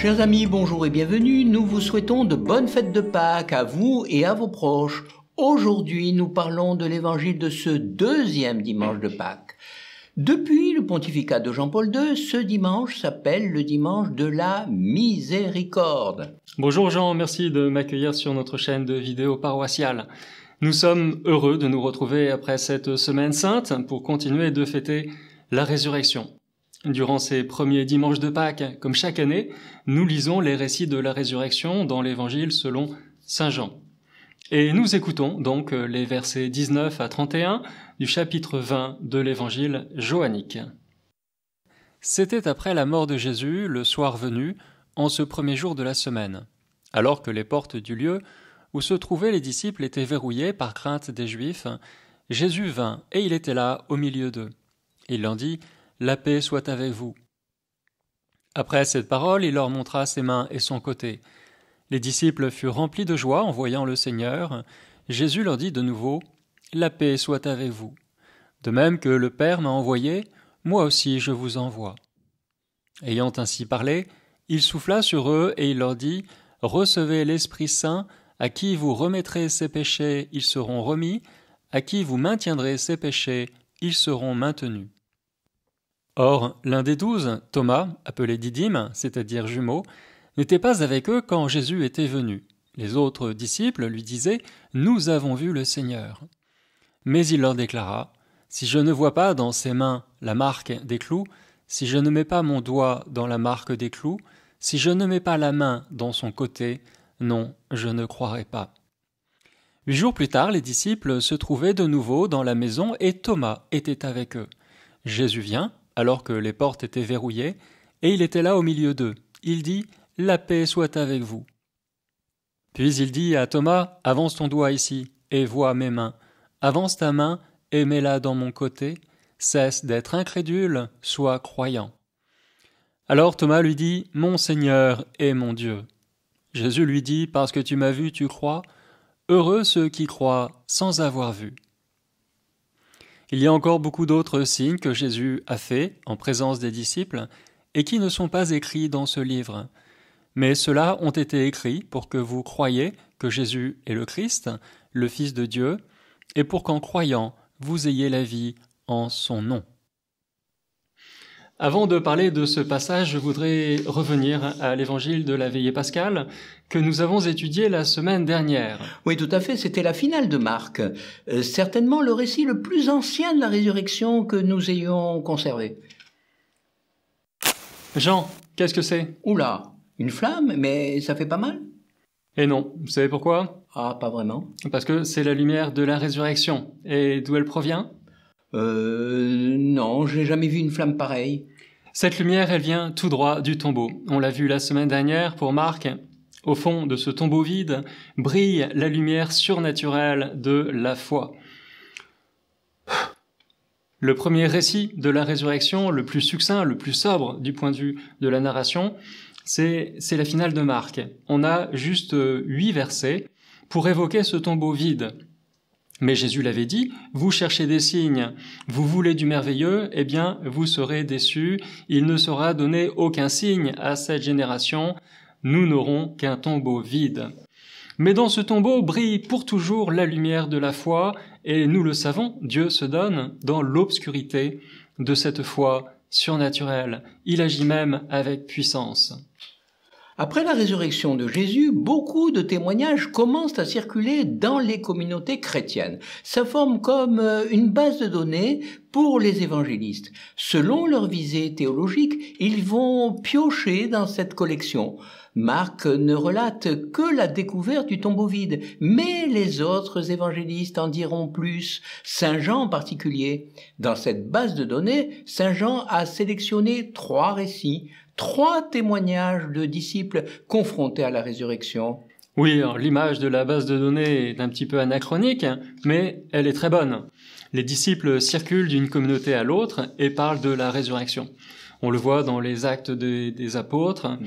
Chers amis, bonjour et bienvenue. Nous vous souhaitons de bonnes fêtes de Pâques à vous et à vos proches. Aujourd'hui, nous parlons de l'évangile de ce deuxième dimanche de Pâques. Depuis le pontificat de Jean-Paul II, ce dimanche s'appelle le dimanche de la miséricorde. Bonjour Jean, merci de m'accueillir sur notre chaîne de vidéos paroissiales. Nous sommes heureux de nous retrouver après cette semaine sainte pour continuer de fêter la résurrection. Durant ces premiers dimanches de Pâques, comme chaque année, nous lisons les récits de la résurrection dans l'évangile selon saint Jean. Et nous écoutons donc les versets 19 à 31 du chapitre 20 de l'évangile joannique. C'était après la mort de Jésus, le soir venu, en ce premier jour de la semaine, alors que les portes du lieu où se trouvaient les disciples étaient verrouillées par crainte des Juifs, Jésus vint, et il était là au milieu d'eux. Il leur dit « La paix soit avec vous ». Après cette parole, il leur montra ses mains et son côté. Les disciples furent remplis de joie en voyant le Seigneur. Jésus leur dit de nouveau « La paix soit avec vous. De même que le Père m'a envoyé, moi aussi je vous envoie. » Ayant ainsi parlé, il souffla sur eux et il leur dit « Recevez l'Esprit Saint, à qui vous remettrez ses péchés, ils seront remis, à qui vous maintiendrez ses péchés, ils seront maintenus. » Or, l'un des 12, Thomas, appelé Didyme, c'est-à-dire jumeau, n'était pas avec eux quand Jésus était venu. Les autres disciples lui disaient « Nous avons vu le Seigneur. » Mais il leur déclara « Si je ne vois pas dans ses mains la marque des clous, si je ne mets pas mon doigt dans la marque des clous, si je ne mets pas la main dans son côté, non, je ne croirai pas. » 8 jours plus tard, les disciples se trouvaient de nouveau dans la maison et Thomas était avec eux. Jésus vient, alors que les portes étaient verrouillées, et il était là au milieu d'eux. Il dit « La paix soit avec vous. » Puis il dit à Thomas « Avance ton doigt ici, et vois mes mains. Avance ta main, et mets-la dans mon côté. Cesse d'être incrédule, sois croyant. » Alors Thomas lui dit « Mon Seigneur et mon Dieu. » Jésus lui dit « Parce que tu m'as vu, tu crois. Heureux ceux qui croient sans avoir vu. » Il y a encore beaucoup d'autres signes que Jésus a faits en présence des disciples et qui ne sont pas écrits dans ce livre. Mais ceux-là ont été écrits pour que vous croyiez que Jésus est le Christ, le Fils de Dieu, et pour qu'en croyant, vous ayez la vie en son nom. Avant de parler de ce passage, je voudrais revenir à l'évangile de la veillée pascale que nous avons étudié la semaine dernière. Oui, tout à fait, c'était la finale de Marc. Certainement le récit le plus ancien de la résurrection que nous ayons conservé. Jean, qu'est-ce que c'est ? Oula, une flamme, mais ça fait pas mal ? Et non, vous savez pourquoi ? Ah, pas vraiment. Parce que c'est la lumière de la résurrection. Et d'où elle provient ? Non, je n'ai jamais vu une flamme pareille. Cette lumière, elle vient tout droit du tombeau. On l'a vu la semaine dernière pour Marc. Au fond de ce tombeau vide brille la lumière surnaturelle de la foi. Le premier récit de la résurrection, le plus succinct, le plus sobre du point de vue de la narration, c'est la finale de Marc. On a juste 8 versets pour évoquer ce tombeau vide. Mais Jésus l'avait dit, vous cherchez des signes, vous voulez du merveilleux, eh bien vous serez déçus, il ne sera donné aucun signe à cette génération, nous n'aurons qu'un tombeau vide. Mais dans ce tombeau brille pour toujours la lumière de la foi, et nous le savons, Dieu se donne dans l'obscurité de cette foi surnaturelle. Il agit même avec puissance. Après la résurrection de Jésus, beaucoup de témoignages commencent à circuler dans les communautés chrétiennes. Ça forme comme une base de données pour les évangélistes. Selon leur visée théologique, ils vont piocher dans cette collection. Marc ne relate que la découverte du tombeau vide, mais les autres évangélistes en diront plus, Saint Jean en particulier. Dans cette base de données, Saint Jean a sélectionné 3 récits, 3 témoignages de disciples confrontés à la résurrection. Oui, alors l'image de la base de données est un petit peu anachronique, mais elle est très bonne. Les disciples circulent d'une communauté à l'autre et parlent de la résurrection. On le voit dans les actes des apôtres,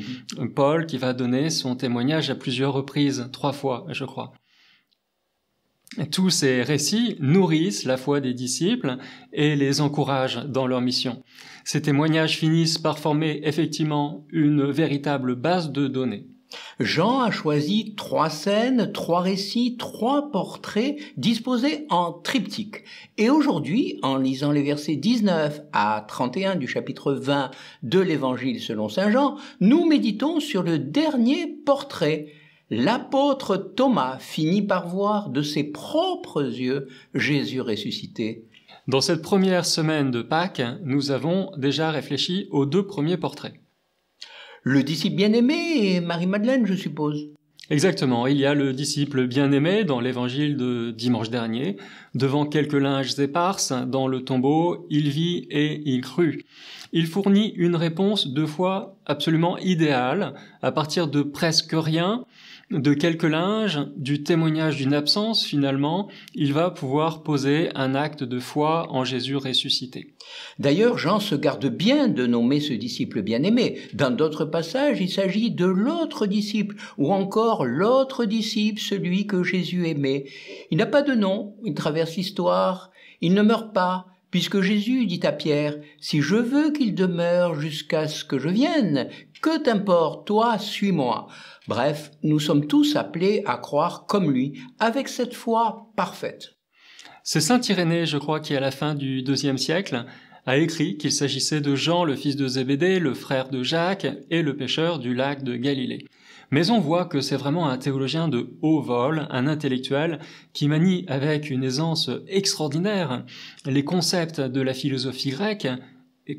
Paul qui va donner son témoignage à plusieurs reprises, 3 fois, je crois. Tous ces récits nourrissent la foi des disciples et les encouragent dans leur mission. Ces témoignages finissent par former effectivement une véritable base de données. Jean a choisi 3 scènes, 3 récits, 3 portraits disposés en triptyque. Et aujourd'hui, en lisant les versets 19 à 31 du chapitre 20 de l'Évangile selon saint Jean, nous méditons sur le dernier portrait. L'apôtre Thomas finit par voir de ses propres yeux Jésus ressuscité. Dans cette première semaine de Pâques, nous avons déjà réfléchi aux 2 premiers portraits. Le disciple bien-aimé et Marie-Madeleine, je suppose. Exactement, il y a le disciple bien-aimé dans l'évangile de dimanche dernier. Devant quelques linges éparses, dans le tombeau, il vit et il crut. Il fournit une réponse de foi absolument idéale, à partir de presque rien, de quelques linges, du témoignage d'une absence finalement, il va pouvoir poser un acte de foi en Jésus ressuscité. D'ailleurs, Jean se garde bien de nommer ce disciple bien-aimé. Dans d'autres passages, il s'agit de l'autre disciple, ou encore l'autre disciple, celui que Jésus aimait. Il n'a pas de nom, il traverse l'histoire, il ne meurt pas, puisque Jésus dit à Pierre, « Si je veux qu'il demeure jusqu'à ce que je vienne, que t'importe, toi, suis-moi. » Bref, nous sommes tous appelés à croire comme lui, avec cette foi parfaite. C'est saint Irénée, je crois, qui à la fin du IIe siècle a écrit qu'il s'agissait de Jean, le fils de Zébédée, le frère de Jacques et le pêcheur du lac de Galilée. Mais on voit que c'est vraiment un théologien de haut vol, un intellectuel qui manie avec une aisance extraordinaire les concepts de la philosophie grecque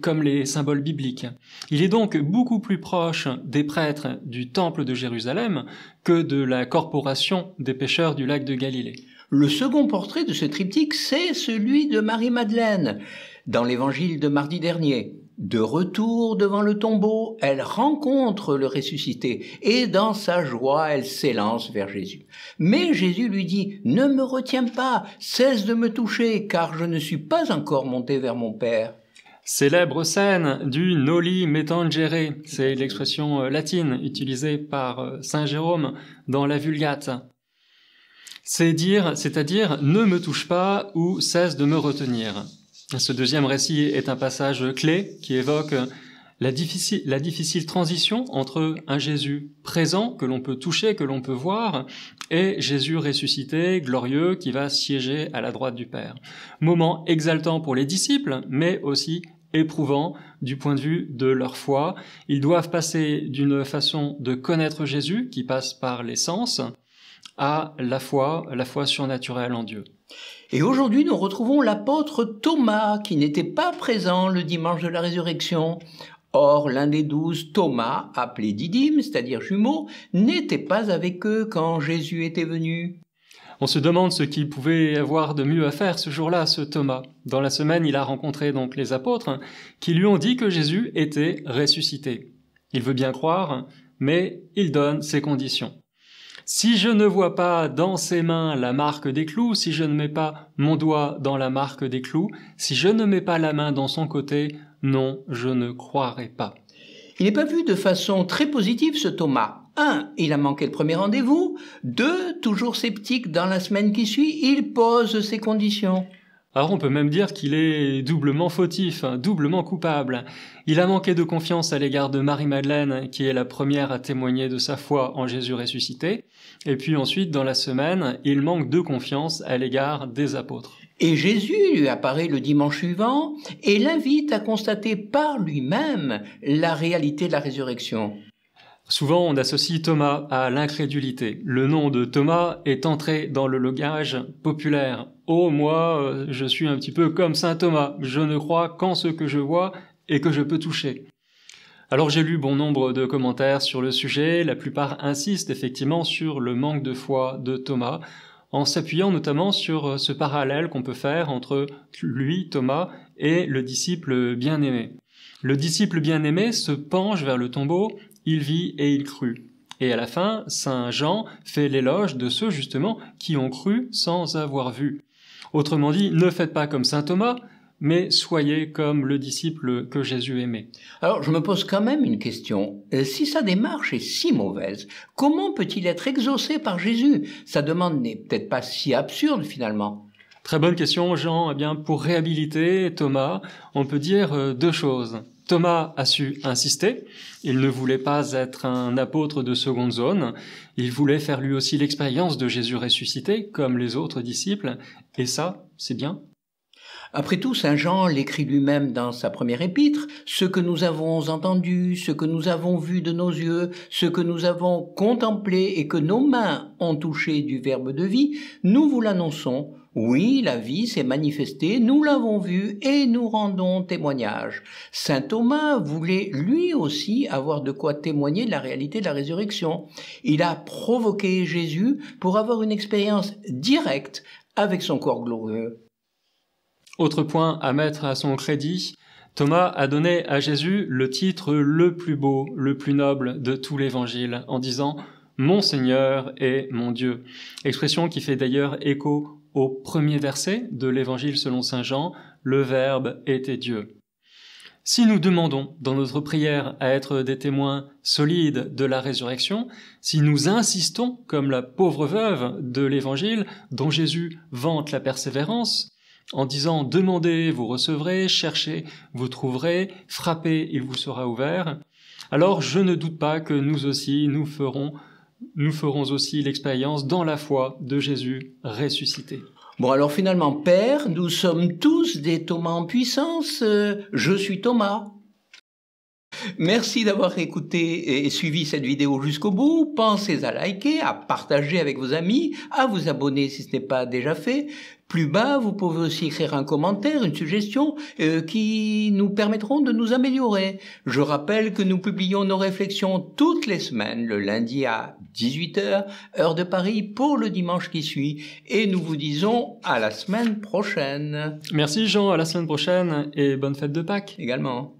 comme les symboles bibliques. Il est donc beaucoup plus proche des prêtres du temple de Jérusalem que de la corporation des pêcheurs du lac de Galilée. Le second portrait de ce triptyque, c'est celui de Marie-Madeleine. Dans l'évangile de mardi dernier, de retour devant le tombeau, elle rencontre le ressuscité et dans sa joie, elle s'élance vers Jésus. Mais Jésus lui dit « Ne me retiens pas, cesse de me toucher, car je ne suis pas encore monté vers mon Père. » Célèbre scène du noli me tangere, c'est l'expression latine utilisée par saint Jérôme dans la Vulgate. C'est-à-dire ne me touche pas ou cesse de me retenir. Ce deuxième récit est un passage clé qui évoque la difficile transition entre un Jésus présent que l'on peut toucher, que l'on peut voir, et Jésus ressuscité, glorieux, qui va siéger à la droite du Père. Moment exaltant pour les disciples, mais aussi éprouvant du point de vue de leur foi. Ils doivent passer d'une façon de connaître Jésus, qui passe par les sens, à la foi surnaturelle en Dieu. Et aujourd'hui, nous retrouvons l'apôtre Thomas, qui n'était pas présent le dimanche de la résurrection. Or, l'un des 12, Thomas, appelé Didyme, c'est-à-dire jumeau, n'était pas avec eux quand Jésus était venu. On se demande ce qu'il pouvait avoir de mieux à faire ce jour-là, ce Thomas. Dans la semaine, il a rencontré donc les apôtres qui lui ont dit que Jésus était ressuscité. Il veut bien croire, mais il donne ses conditions. Si je ne vois pas dans ses mains la marque des clous, si je ne mets pas mon doigt dans la marque des clous, si je ne mets pas la main dans son côté, non, je ne croirai pas. Il n'est pas vu de façon très positive ce Thomas. 1. Il a manqué le premier rendez-vous. 2. Toujours sceptique dans la semaine qui suit, il pose ses conditions. Alors on peut même dire qu'il est doublement fautif, doublement coupable. Il a manqué de confiance à l'égard de Marie-Madeleine, qui est la première à témoigner de sa foi en Jésus ressuscité. Et puis ensuite, dans la semaine, il manque de confiance à l'égard des apôtres. Et Jésus lui apparaît le dimanche suivant et l'invite à constater par lui-même la réalité de la résurrection. Souvent, on associe Thomas à l'incrédulité. Le nom de Thomas est entré dans le langage populaire. « Oh, moi, je suis un petit peu comme saint Thomas. Je ne crois qu'en ce que je vois et que je peux toucher. » Alors j'ai lu bon nombre de commentaires sur le sujet. La plupart insistent effectivement sur le manque de foi de Thomas, en s'appuyant notamment sur ce parallèle qu'on peut faire entre lui, Thomas, et le disciple bien-aimé. Le disciple bien-aimé se penche vers le tombeau, il vit et il crut. Et à la fin, saint Jean fait l'éloge de ceux justement qui ont cru sans avoir vu. Autrement dit, ne faites pas comme saint Thomas, mais soyez comme le disciple que Jésus aimait. Alors, je me pose quand même une question. Si sa démarche est si mauvaise, comment peut-il être exaucé par Jésus? Sa demande n'est peut-être pas si absurde finalement. Très bonne question, Jean. Eh bien, pour réhabiliter Thomas, on peut dire deux choses. Thomas a su insister. Il ne voulait pas être un apôtre de seconde zone. Il voulait faire lui aussi l'expérience de Jésus ressuscité, comme les autres disciples. Et ça, c'est bien. Après tout, saint Jean l'écrit lui-même dans sa première épître, « Ce que nous avons entendu, ce que nous avons vu de nos yeux, ce que nous avons contemplé et que nos mains ont touché du Verbe de vie, nous vous l'annonçons. Oui, la vie s'est manifestée, nous l'avons vue et nous rendons témoignage. » Saint Thomas voulait lui aussi avoir de quoi témoigner de la réalité de la résurrection. Il a provoqué Jésus pour avoir une expérience directe avec son corps glorieux. Autre point à mettre à son crédit, Thomas a donné à Jésus le titre le plus beau, le plus noble de tout l'évangile, en disant « Mon Seigneur et mon Dieu ». Expression qui fait d'ailleurs écho au premier verset de l'évangile selon saint Jean, « Le Verbe était Dieu ». Si nous demandons dans notre prière à être des témoins solides de la résurrection, si nous insistons, comme la pauvre veuve de l'évangile dont Jésus vante la persévérance, en disant « Demandez, vous recevrez, cherchez, vous trouverez, frappez, il vous sera ouvert », alors je ne doute pas que nous aussi, nous ferons aussi l'expérience dans la foi de Jésus ressuscité. Bon, alors finalement, Père, nous sommes tous des Thomas en puissance. Je suis Thomas. Merci d'avoir écouté et suivi cette vidéo jusqu'au bout. Pensez à liker, à partager avec vos amis, à vous abonner si ce n'est pas déjà fait. Plus bas, vous pouvez aussi écrire un commentaire, une suggestion qui nous permettront de nous améliorer. Je rappelle que nous publions nos réflexions toutes les semaines, le lundi à 18h, heure de Paris, pour le dimanche qui suit. Et nous vous disons à la semaine prochaine. Merci Jean, à la semaine prochaine et bonne fête de Pâques. Également.